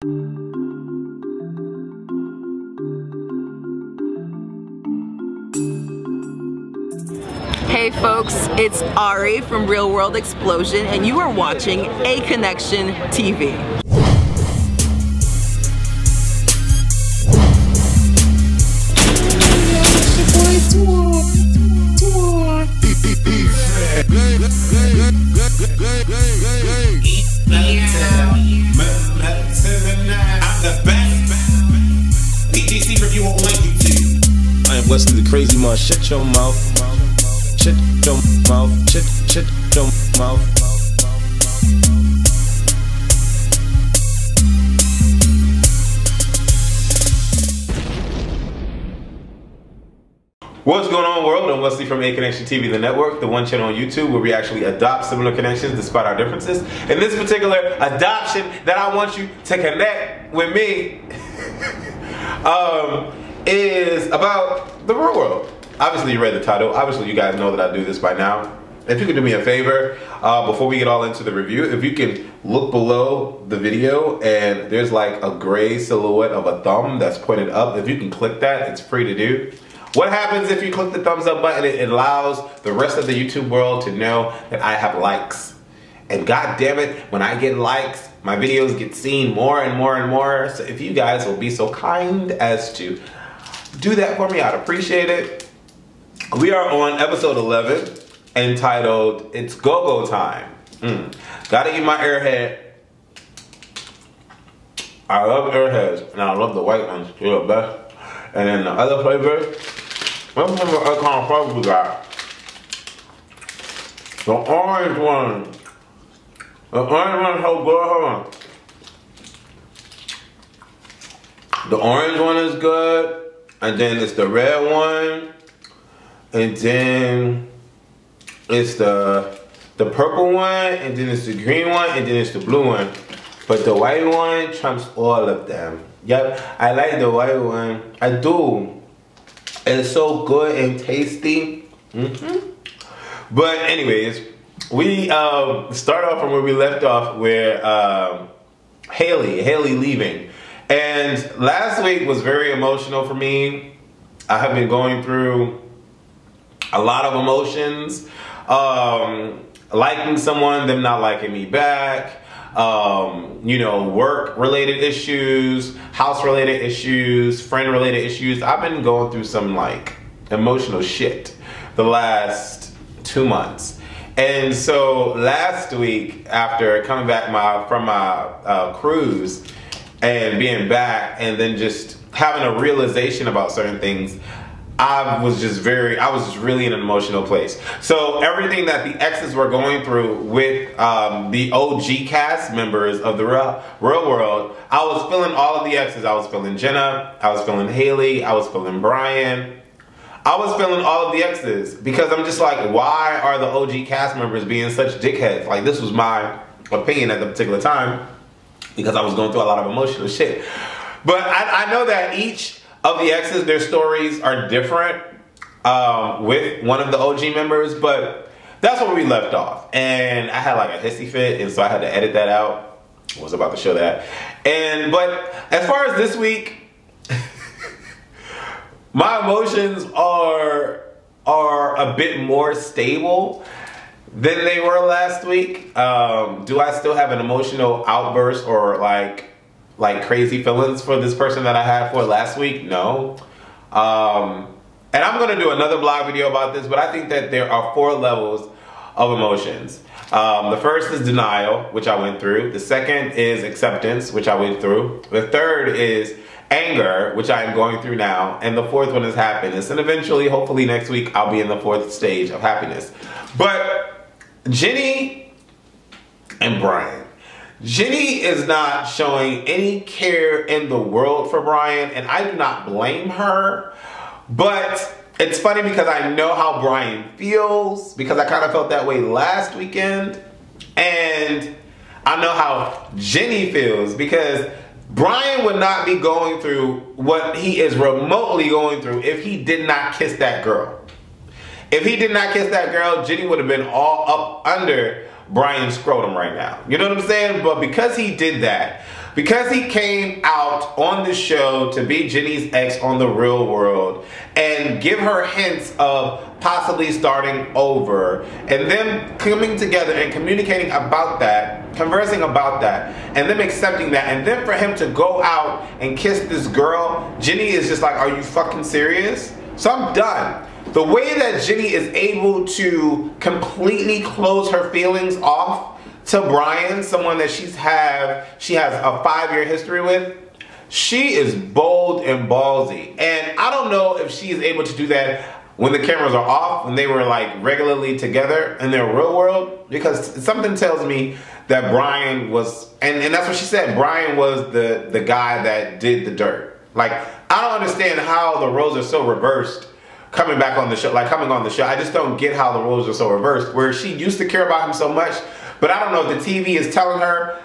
Hey folks, it's Ari from Real World Explosion, and you are watching Aconnectiontv. I am Wesley the Crazy Man. Shut your mouth. Shut your mouth. Shut your mouth. What's going on, world? I'm Wesley from Aconnectiontv, the network, the one channel on YouTube where we actually adopt similar connections despite our differences. In this particular adoption that I want you to connect with me is about the real world. Obviously you read the title. Obviously you guys know that I do this by now. If you could do me a favor, before we get all into the review, if you can look below the video and there's like a gray silhouette of a thumb that's pointed up. If you can click that, it's free to do. What happens if you click the thumbs up button? It allows the rest of the YouTube world to know that I have likes. And god damn it, when I get likes, my videos get seen more and more and more. So if you guys will be so kind as to do that for me, I'd appreciate it. We are on episode 11, entitled It's Go-Go Time. Gotta eat my airhead. I love airheads, and I love the white ones, they're the best. And then the other flavor, what kind of flavor we got? The orange one. The orange one is so good, hold on. The orange one is good, and then it's the red one, and then it's the purple one, and then it's the green one, and then it's the blue one. But the white one trumps all of them. Yep, I like the white one. I do. It's so good and tasty. But anyways, we start off from where we left off, where Haley leaving. And last week was very emotional for me. I have been going through a lot of emotions. Liking someone, them not liking me back. You know, work-related issues, house-related issues, friend-related issues. I've been going through some, like, emotional shit the last 2 months. And so last week, after coming back from my cruise and being back and then just having a realization about certain things, I was just really in an emotional place. So everything that the exes were going through with the OG cast members of the real world, I was feeling all of the exes. I was feeling Jenna, I was feeling Haley, I was feeling Brian. I was feeling all of the exes because I'm just like, why are the OG cast members being such dickheads? Like, this was my opinion at the particular time because I was going through a lot of emotional shit. But I know that each of the exes, their stories are different with one of the OG members, but that's where we left off. And I had like a hissy fit, and so I had to edit that out. I was about to show that. But as far as this week, my emotions are a bit more stable than they were last week. Do I still have an emotional outburst or like crazy feelings for this person that I had for last week? No. And I'm gonna do another blog video about this, but I think that there are 4 levels of emotions. The first is denial, which I went through. The second is acceptance, which I went through. The third is anger, which I am going through now. And the fourth one is happiness. And eventually, hopefully next week, I'll be in the 4th stage of happiness. But Jenny and Brian. Jenny is not showing any care in the world for Brian, and I do not blame her. But it's funny because I know how Brian feels, because I kind of felt that way last weekend. And I know how Jenny feels, because Brian would not be going through what he is remotely going through if he did not kiss that girl. If he did not kiss that girl, Jenny would have been all up under Brian's scrotum right now. You know what I'm saying? But because he did that, because he came out on the show to be Jenny's ex on The Real World and give her hints of possibly starting over, and them coming together and communicating about that, conversing about that, and them accepting that, and then for him to go out and kiss this girl, Jenny is just like, are you fucking serious? So I'm done. The way that Jenny is able to completely close her feelings off to Brian, someone that she has a 5-year history with, she is bold and ballsy. And I don't know if she is able to do that when the cameras are off, when they were like regularly together in their real world, because something tells me that Brian was, and that's what she said, Brian was the guy that did the dirt. Like, I don't understand how the roles are so reversed coming back on the show, like coming on the show. I just don't get how the roles are so reversed, where she used to care about him so much, but I don't know if the TV is telling her,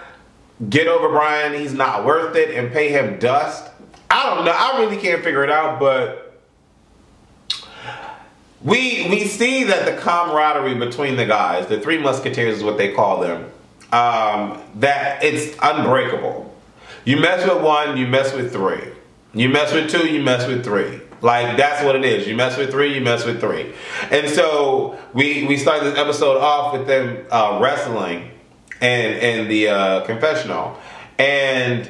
get over Brian, he's not worth it, and pay him dust. I don't know, I really can't figure it out, but we see that the camaraderie between the guys, the Three Musketeers is what they call them, that it's unbreakable. You mess with one, you mess with three. You mess with two, you mess with three. Like, that's what it is. You mess with three, you mess with three. And so we started this episode off with them wrestling and the confessional. And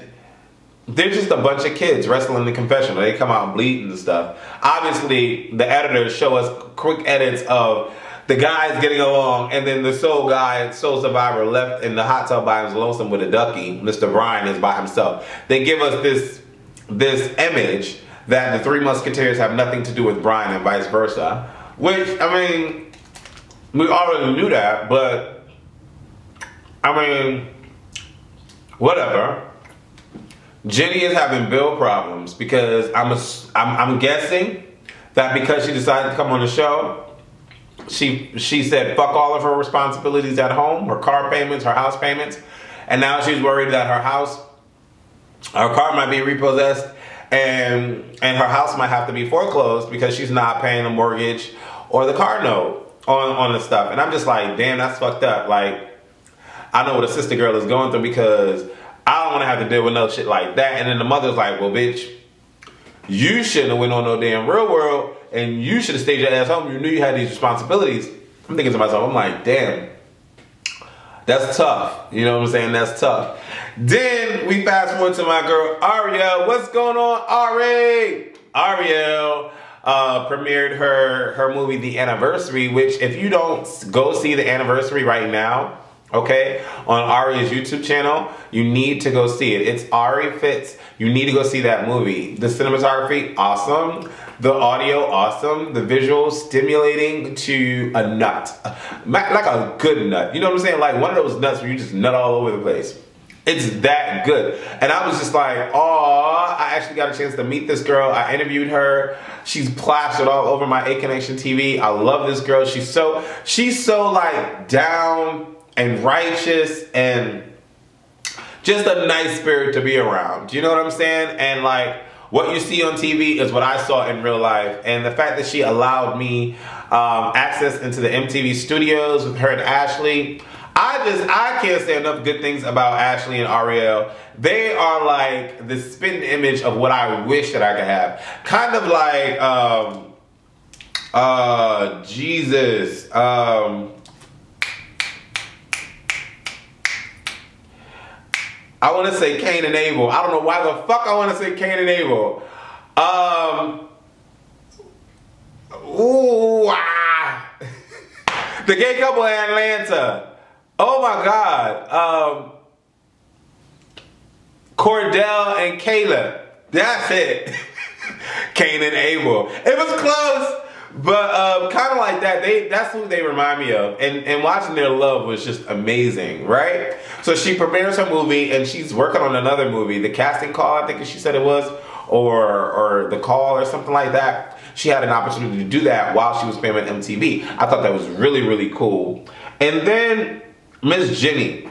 they're just a bunch of kids wrestling in the confessional. They come out and bleeding and stuff. Obviously, the editors show us quick edits of the guys getting along, and then the soul survivor left in the hot tub by his lonesome with a ducky. Mr. Brian is by himself. They give us this image that the Three Musketeers have nothing to do with Brian and vice versa. Which, I mean, we already knew that, but I mean, whatever. Jenny is having bill problems because I'm guessing that because she decided to come on the show, she said fuck all of her responsibilities at home, her car payments, her house payments, and now she's worried that her car might be repossessed and her house might have to be foreclosed because she's not paying the mortgage or the car note on the stuff. And I'm just like, damn, that's fucked up. Like, I know what a sister girl is going through because I don't want to have to deal with no shit like that. And then the mother's like, well, bitch, you shouldn't have went on no damn Real World and you should have stayed your ass home. You knew you had these responsibilities. I'm thinking to myself, I'm like, damn, that's tough. You know what I'm saying? That's tough. Then we fast forward to my girl, Ariel. What's going on, Ari? Ariel premiered her movie, The Anniversary, which if you don't go see The Anniversary right now, okay, on Ari's YouTube channel, you need to go see it. It's Ari Fitz. You need to go see that movie. The cinematography, awesome. The audio, awesome. The visuals, stimulating to a nut. Like a good nut. You know what I'm saying? Like one of those nuts where you just nut all over the place. It's that good. And I was just like, oh, I actually got a chance to meet this girl. I interviewed her. She's plastered all over my Aconnectiontv. I love this girl. She's so like down and righteous and just a nice spirit to be around. You know what I'm saying? And like what you see on TV is what I saw in real life. And the fact that she allowed me access into the MTV studios with her and Ashley, I can't say enough good things about Ashley and Ariel. They are like the spitting image of what I wish that I could have. Kind of like Jesus. I want to say Cain and Abel. I don't know why the fuck I want to say Cain and Abel. The gay couple in Atlanta. Oh my God. Cordell and Kayla. That's it. Cain and Abel. It was close, but kind of like that. That's who they remind me of. And watching their love was just amazing, right? So she premieres her movie and she's working on another movie. The Casting Call, I think she said it was, or The Call or something like that. She had an opportunity to do that while she was filming MTV. I thought that was really, really cool. And then Miss Jenny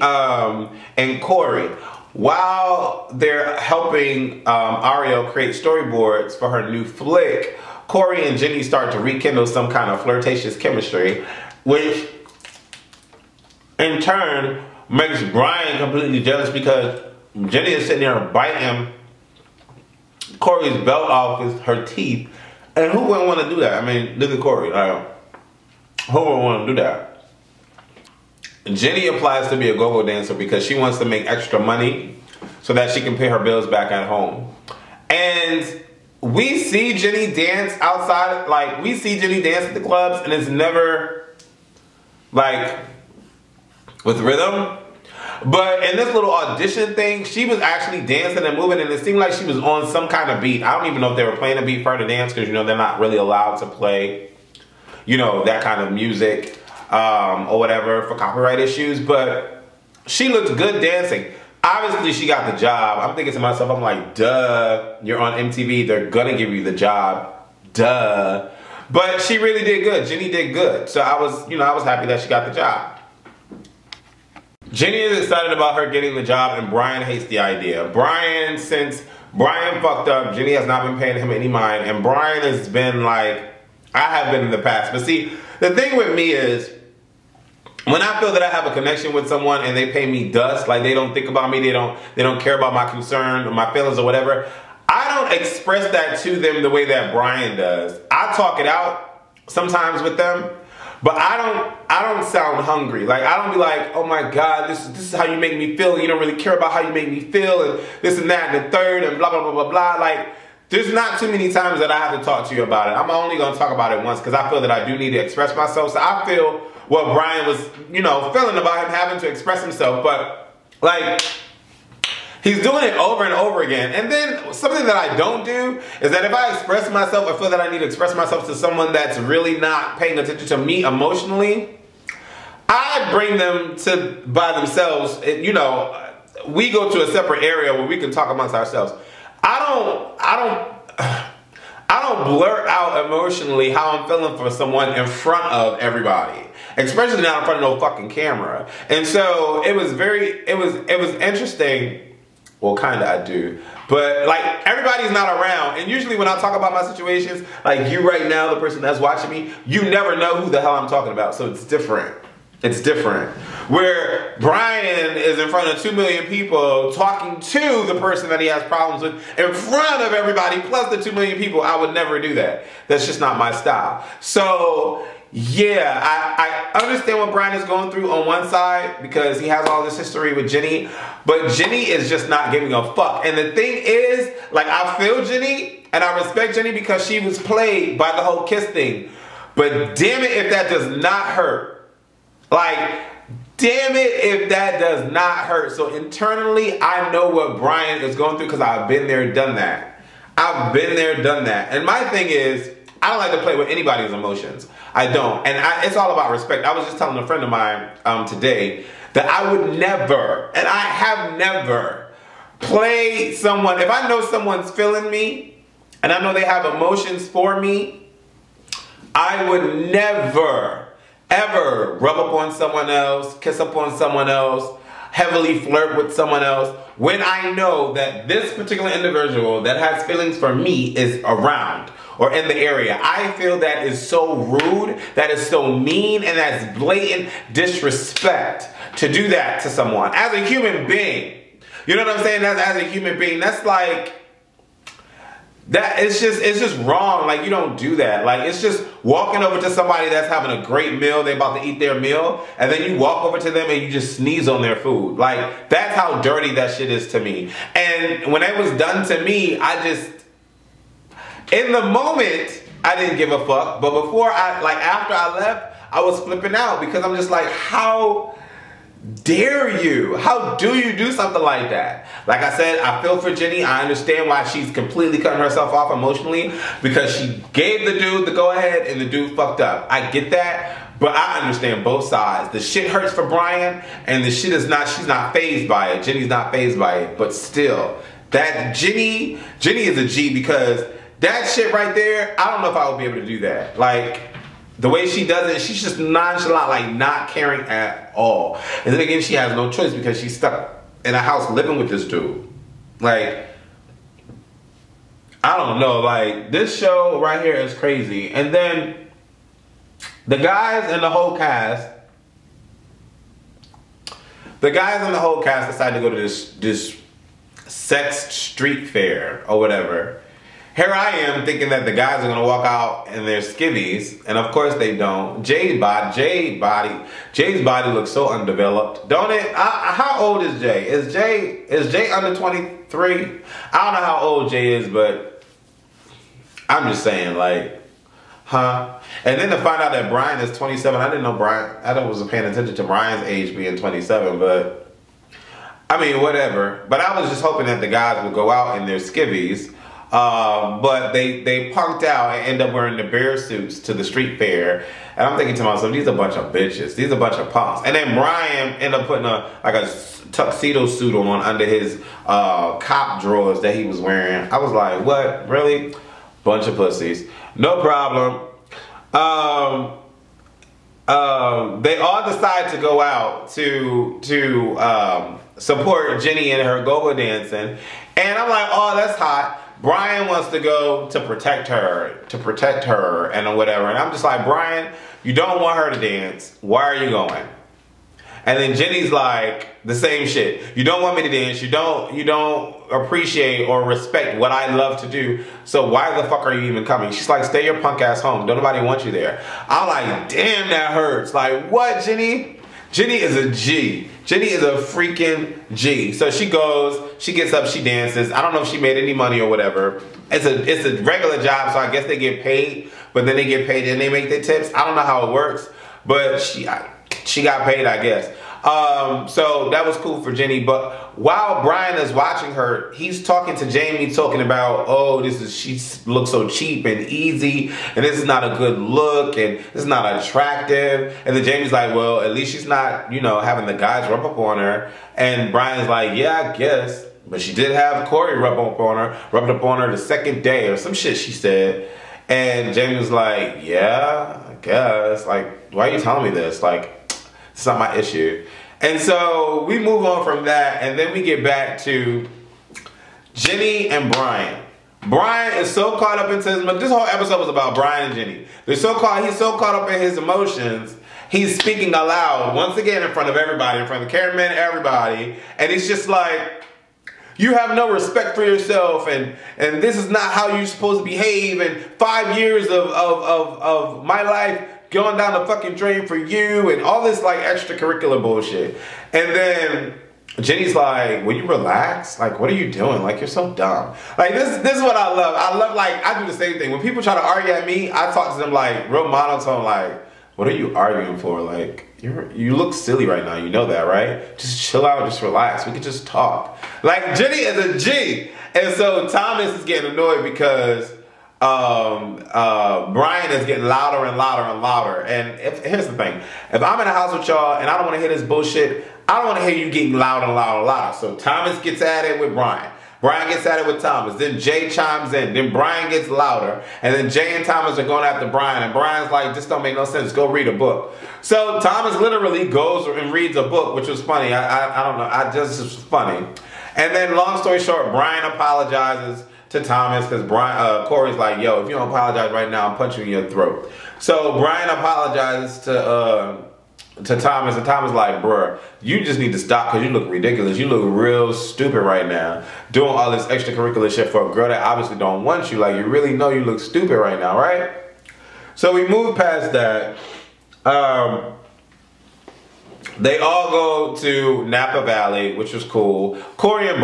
and Corey, while they're helping Ariel create storyboards for her new flick, Corey and Jenny start to rekindle some kind of flirtatious chemistry, which in turn makes Brian completely jealous because Jenny is sitting there biting Corey's belt off with her teeth. And who wouldn't want to do that? I mean, look at Corey. Who wouldn't want to do that? Jenny applies to be a go-go dancer because she wants to make extra money so that she can pay her bills back at home. And we see Jenny dance outside, like, we see Jenny dance at the clubs, and it's never, like, with rhythm. But in this little audition thing, she was actually dancing and moving, and it seemed like she was on some kind of beat. I don't even know if they were playing a beat for her to dance, because, you know, they're not really allowed to play, you know, that kind of music or whatever for copyright issues. But she looked good dancing. Obviously, she got the job. I'm thinking to myself, I'm like, duh, you're on MTV. They're gonna give you the job. Duh. But she really did good. Jenny did good. So I was, you know, I was happy that she got the job. Jenny is excited about her getting the job, and Brian hates the idea. Brian, since Brian fucked up, Jenny has not been paying him any mind, and Brian has been like, I have been in the past. But see, the thing with me is, when I feel that I have a connection with someone and they pay me dust, like they don't think about me, they don't care about my concern or my feelings or whatever, I don't express that to them the way that Brian does. I talk it out sometimes with them, but I don't sound hungry. Like, I don't be like, oh my God, this is how you make me feel, and you don't really care about how you make me feel, and this and that and the third and blah blah blah blah blah. Like, there's not too many times that I have to talk to you about it. I'm only gonna talk about it once because I feel that I do need to express myself. So I feel what Brian was, you know, feeling about him having to express himself, but like, he's doing it over and over again. And then something that I don't do is that if I express myself, I feel that I need to express myself to someone that's really not paying attention to me emotionally, I bring them to by themselves. You know, we go to a separate area where we can talk amongst ourselves. I don't blurt out emotionally how I'm feeling for someone in front of everybody, especially not in front of no fucking camera. And so it was interesting. Well, kind of I do. But like, everybody's not around. And usually when I talk about my situations, like you right now, the person that's watching me, you never know who the hell I'm talking about. So it's different. It's different. Where Brian is in front of 2 million people talking to the person that he has problems with in front of everybody plus the 2 million people, I would never do that. That's just not my style. So yeah, I understand what Brian is going through on one side because he has all this history with Jenny, but Jenny is just not giving a fuck. And the thing is, like, I feel Jenny and I respect Jenny because she was played by the whole kiss thing. But damn it if that does not hurt. Like, damn it if that does not hurt. So internally, I know what Brian is going through because I've been there, done that. I've been there, done that. And my thing is, I don't like to play with anybody's emotions. I don't. And it's all about respect. I was just telling a friend of mine today that I would never, and I have never, play someone. If I know someone's feeling me, and I know they have emotions for me, I would never, ever rub up on someone else, kiss up on someone else, heavily flirt with someone else, when I know that this particular individual that has feelings for me is around or in the area. I feel that is so rude, that is so mean, and that's blatant disrespect to do that to someone. As a human being, you know what I'm saying? As a human being, that's like, that it's just wrong. Like, you don't do that. Like, it's just walking over to somebody that's having a great meal, they about to eat their meal, and then you walk over to them and you just sneeze on their food. Like, that's how dirty that shit is to me. And when it was done to me, I just, in the moment, I didn't give a fuck. But before after I left, I was flipping out because I'm just like, how dare you? How do you do something like that? Like I said, I feel for Jenny. I understand why she's completely cutting herself off emotionally because she gave the dude the go ahead and the dude fucked up. I get that, but I understand both sides. The shit hurts for Brian, and the shit is not, she's not fazed by it. Jenny's not fazed by it, but still, that Jenny is a G because that shit right there, I don't know if I would be able to do that. Like, the way she does it, she's just nonchalant, like not caring at all. And then again, she has no choice because she's stuck in a house living with this dude. Like, I don't know, like, this show right here is crazy. And then the guys and the whole cast, The guys in the whole cast decide to go to this sex street fair or whatever. Here I am thinking that the guys are gonna walk out in their skivvies, and of course they don't. Jay's body looks so undeveloped, don't it? How old is Jay? Is Jay under 23? I don't know how old Jay is, but I'm just saying, like, huh? And then to find out that Brian is 27, I didn't know Brian. I wasn't paying attention to Brian's age being 27, but I mean, whatever. But I was just hoping that the guys would go out in their skivvies. But they punked out and end up wearing the bear suits to the street fair. And I'm thinking to myself, these are a bunch of bitches. These are a bunch of punks. And then Brian ended up putting a tuxedo suit on under his cop drawers that he was wearing. I was like, what? Really? Bunch of pussies. No problem. They all decide to go out to support Jenny in her go-go dancing. And I'm like, oh, that's hot. Brian wants to go to protect her and whatever. And I'm just like, Brian, you don't want her to dance. Why are you going? And then Jenny's like, the same shit. You don't want me to dance. You don't appreciate or respect what I love to do. So why the fuck are you even coming? She's like, stay your punk ass home. Don't nobody want you there. I'm like, damn, that hurts. Like, what, Jenny? Jenny is a G. Jenny is a freaking G. So she goes, she gets up, she dances. I don't know if she made any money or whatever. It's a regular job, so I guess they get paid, but then they get paid and they make their tips. I don't know how it works, but she got paid, I guess. So that was cool for Jenny. But while Brian is watching her, he's talking to Jamie, talking about, oh, she looks so cheap and easy, and this is not a good look, and this is not attractive. And then Jamie's like, well, at least she's not, having the guys rub up on her. And Brian's like, yeah, I guess. But she did have Corey rubbed up on her the second day or some shit she said. And Jamie was like, yeah, I guess. Like, why are you telling me this? Like, it's not my issue. And so we move on from that, and then we get back to Jenny and Brian. Brian is so caught up into this whole episode was about Brian and Jenny. He's so caught up in his emotions. He's speaking aloud once again in front of everybody, in front of the cameraman, everybody, and it's just like, you have no respect for yourself, and this is not how you're supposed to behave, and 5 years of my life going down the fucking drain for you, and all this like extracurricular bullshit. And then Jenny's like, will you relax? Like, what are you doing? Like, you're so dumb. Like, this is what I love. I love, like, I do the same thing. When people try to argue at me, I talk to them like real monotone, like, what are you arguing for? Like, you look silly right now. You know that, right? Just chill out, just relax. We could just talk. Like, Jenny is a G. And so Thomas is getting annoyed because Brian is getting louder and louder and louder. And here's the thing. If I'm in a house with y'all and I don't want to hear this bullshit, I don't want to hear you getting louder and louder and louder. So Thomas gets at it with Brian. Brian gets at it with Thomas. Then Jay chimes in. Then Brian gets louder. And then Jay and Thomas are going after Brian. And Brian's like, this don't make no sense. Go read a book. So Thomas literally goes and reads a book, which was funny. I don't know. This was funny. And then long story short, Brian apologizes to Thomas because Corey's like, yo, if you don't apologize right now, I'm punching you in your throat. So Brian apologizes to Thomas, and Thomas like, bruh, you just need to stop because you look ridiculous. You look real stupid right now, doing all this extracurricular shit for a girl that obviously don't want you. Like, you really know you look stupid right now, right? So we move past that. They all go to Napa Valley, which was cool. Corey and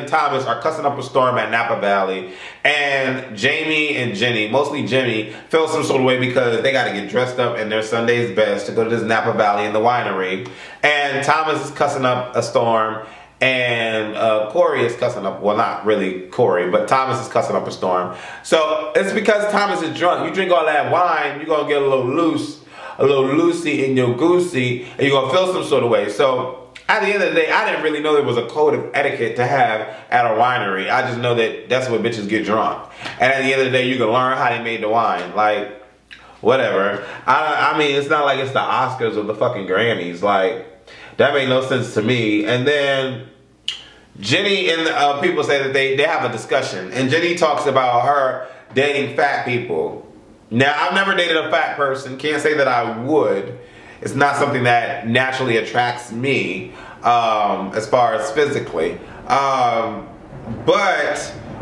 Thomas are cussing up a storm at Napa Valley. And Jamie and Jenny, mostly Jenny, feel some sort of way because they got to get dressed up in their Sunday's best to go to this Napa Valley in the winery. And Thomas is cussing up a storm. And Corey is cussing up, well, not really Corey, but Thomas is cussing up a storm. So it's because Thomas is drunk. You drink all that wine, you're going to get a little loose. A little loosey in your goosey, and you're gonna feel some sort of way. So at the end of the day, I didn't really know there was a code of etiquette to have at a winery. I just know that that's what bitches get drunk. And at the end of the day, you can learn how they made the wine. Like, whatever. I mean, it's not like it's the Oscars or the fucking Grammys. Like, that made no sense to me. And then Jenny and people say that they have a discussion. And Jenny talks about her dating fat people. Now, I've never dated a fat person. Can't say that I would. It's not something that naturally attracts me as far as physically. But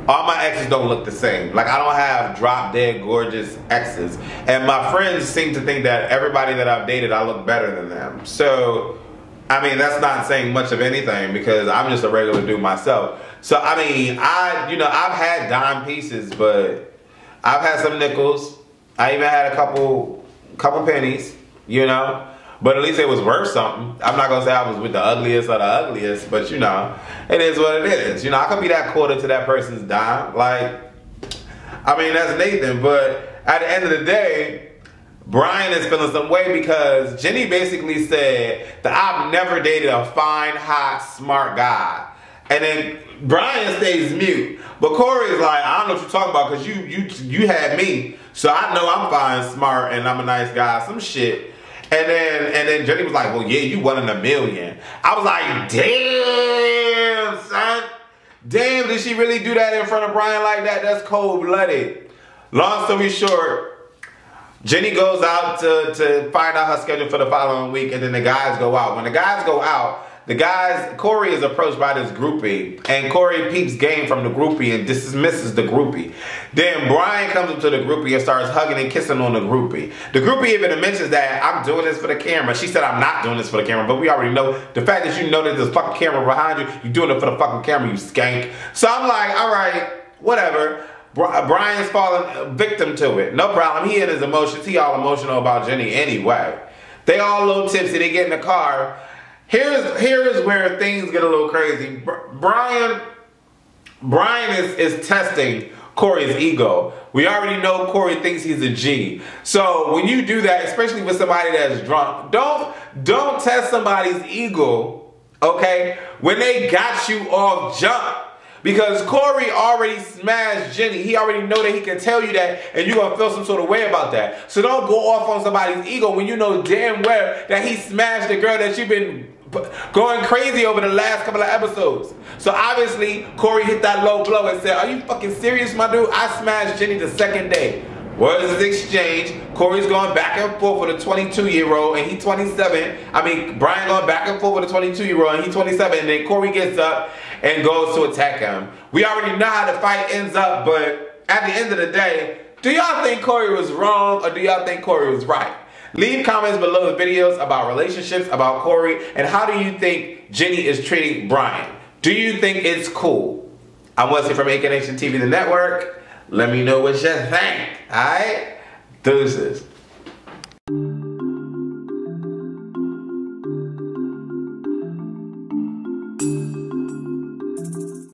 all my exes don't look the same. Like, I don't have drop dead gorgeous exes. And my friends seem to think that everybody that I've dated, I look better than them. So, I mean, that's not saying much of anything because I'm just a regular dude myself. So, I mean, I've had dime pieces, but I've had some nickels. I even had a couple pennies, you know. But at least it was worth something. I'm not gonna say I was with the ugliest of the ugliest, but you know, it is what it is. You know, I could be that quarter to that person's dime. Like, I mean, that's Nathan, but at the end of the day, Brian is feeling some way because Jenny basically said that I've never dated a fine, hot, smart guy. And then Brian stays mute. But Corey's like, I don't know what you're talking about because you had me. So I know I'm fine, smart, and I'm a nice guy, some shit. And then Jenny was like, well, yeah, you 1 in a million. I was like, damn, son. Damn, did she really do that in front of Brian like that? That's cold-blooded. Long story short, Jenny goes out to find out her schedule for the following week, and then the guys go out. When the guys go out, Corey is approached by this groupie, and Corey peeps game from the groupie and dismisses the groupie. Then Brian comes up to the groupie and starts hugging and kissing on the groupie. The groupie even mentions that I'm doing this for the camera. She said I'm not doing this for the camera, but we already know the fact that you know that there's a fucking camera behind you, you're doing it for the fucking camera, you skank. So I'm like, all right, whatever. Brian's falling victim to it. No problem. He in his emotions. He all emotional about Jenny anyway. They all a little tipsy. They get in the car. Here's where things get a little crazy. Brian is testing Corey's ego. We already know Corey thinks he's a G. So when you do that, especially with somebody that's drunk, don't test somebody's ego, okay, when they got you off jump. Because Corey already smashed Jenny. He already know that he can tell you that and you're going to feel some sort of way about that. So don't go off on somebody's ego when you know damn well that he smashed the girl that you've been going crazy over the last couple of episodes. So obviously, Corey hit that low blow and said, are you fucking serious, my dude? I smashed Jenny the second day. Words is exchanged. Corey's going back and forth with a 22-year-old and he's 27. I mean, Brian going back and forth with a 22-year-old and he's 27. And then Corey gets up and goes to attack him. We already know how the fight ends up, but at the end of the day, do y'all think Corey was wrong or do y'all think Corey was right? Leave comments below the videos about relationships, about Corey, and how do you think Jenny is treating Brian? Do you think it's cool? I'm Wesley from Aconnectiontv, the network. Let me know what you think, alright? Deuces.